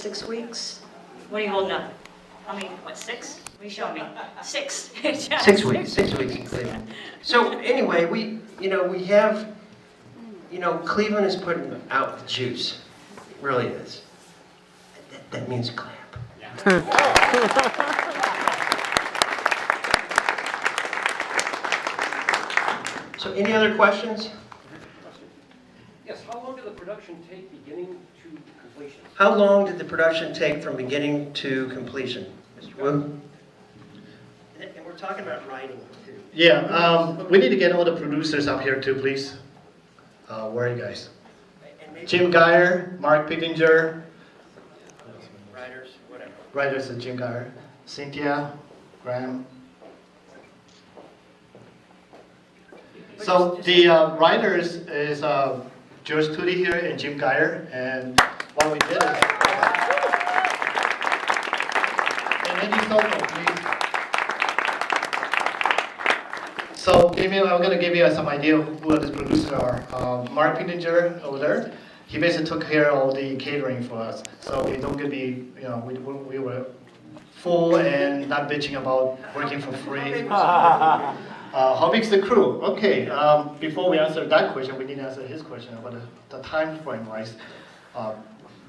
6 weeks? What are you holding up? How many, what, 6? What are you showing me? 6. 6 weeks, 6 weeks in Cleveland. So anyway, we have, Cleveland is putting out the juice. It really is. That means clap. So any other questions? Yes, how long did the production take beginning to completion? How long did the production take from beginning to completion, Mr. Wu? And we're talking about writing too. Yeah, we need to get all the producers up here too, please. Where are you guys? And maybe Jim Geyer, Mark Pittenger, writers, whatever. writers are Jim Geyer, Cynthia, Graham. So the writers is George Tootie here and Jim Geyer, and what we did is, and Andy Sokol, please. So I'm going to give you some idea of who these producers are. Mark Pittenger over there, he basically took care of all the catering for us. So we don't get be, we were full and not bitching about working for free. How big is the crew? Okay, before we answer that question, we need to answer his question about the time frame wise.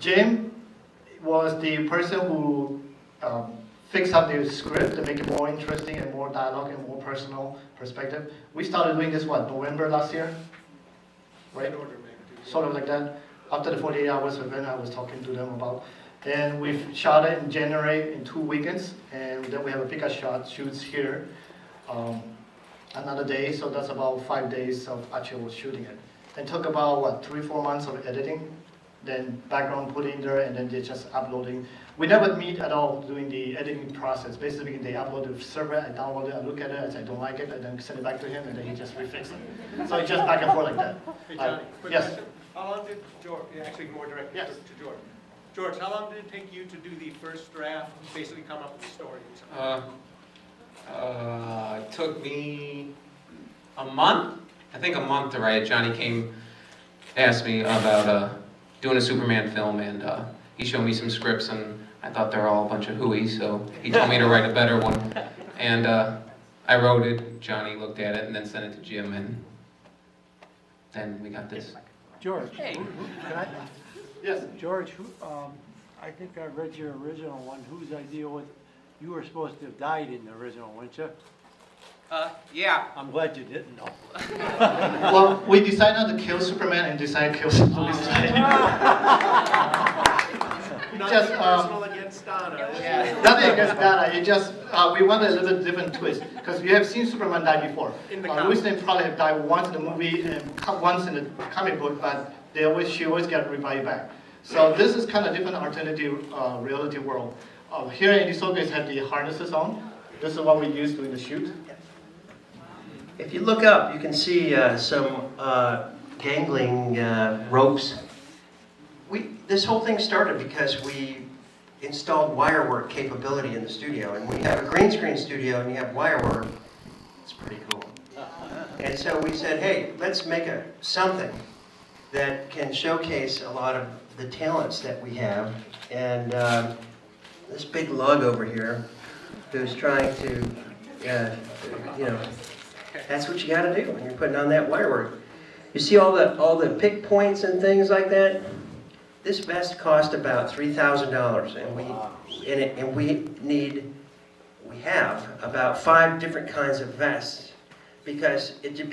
Jim was the person who fixed up the script to make it more interesting and more dialogue and more personal perspective. We started doing this, November last year? Right? Sort of like that. After the 48 hours event I was talking to them about. And we've shot it in January in 2 weekends, and then we have a pickup shoots here. Another day, so that's about 5 days of actual shooting it. It took about, 3-4 months of editing, then background put in there, and then they just uploading. We never meet at all during the editing process. Basically, they upload the server, I download it, I look at it, I say I don't like it, and then send it back to him, and then he just refixes it. So it's just back and forth like that. Hey, Johnny, quick yes. question. How long did George, actually more direct Yes. to George. George, how long did it take you to do the first draft, basically come up with the story? It took me a month. I think a month to write it. Johnny asked me about doing a Superman film, and he showed me some scripts, and I thought they were all a bunch of hooey, so he told me to write a better one. And I wrote it, Johnny looked at it, and then sent it to Jim, and then we got this. George, Hey. can I, Yes. George, I think I read your original one. Whose idea was, you were supposed to have died in the original, weren't you? Yeah. I'm glad you didn't know. Well, we decided not to kill Superman and decided to kill Superman. Not Just, personal against Donna. Nothing against Dana, it just, we wanted a little bit different twist. Because you have seen Superman die before. In the Lois comic. Lane probably have died once in the movie and once in the comic book, but she always got revived back. So this is kind of different alternative reality world. Here in Isoka have the harnesses on. This is what we use during the shoot. If you look up, you can see some dangling ropes. This whole thing started because we installed wire work capability in the studio. And when you have a green screen studio and you have wire work, it's pretty cool. And so we said, hey, let's make something that can showcase a lot of the talents that we have. And this big lug over here who's trying to, that's what you got to do when you're putting on that wire work. You see all the pick points and things like that? This vest cost about $3,000, and we have about 5 different kinds of vests because it depends.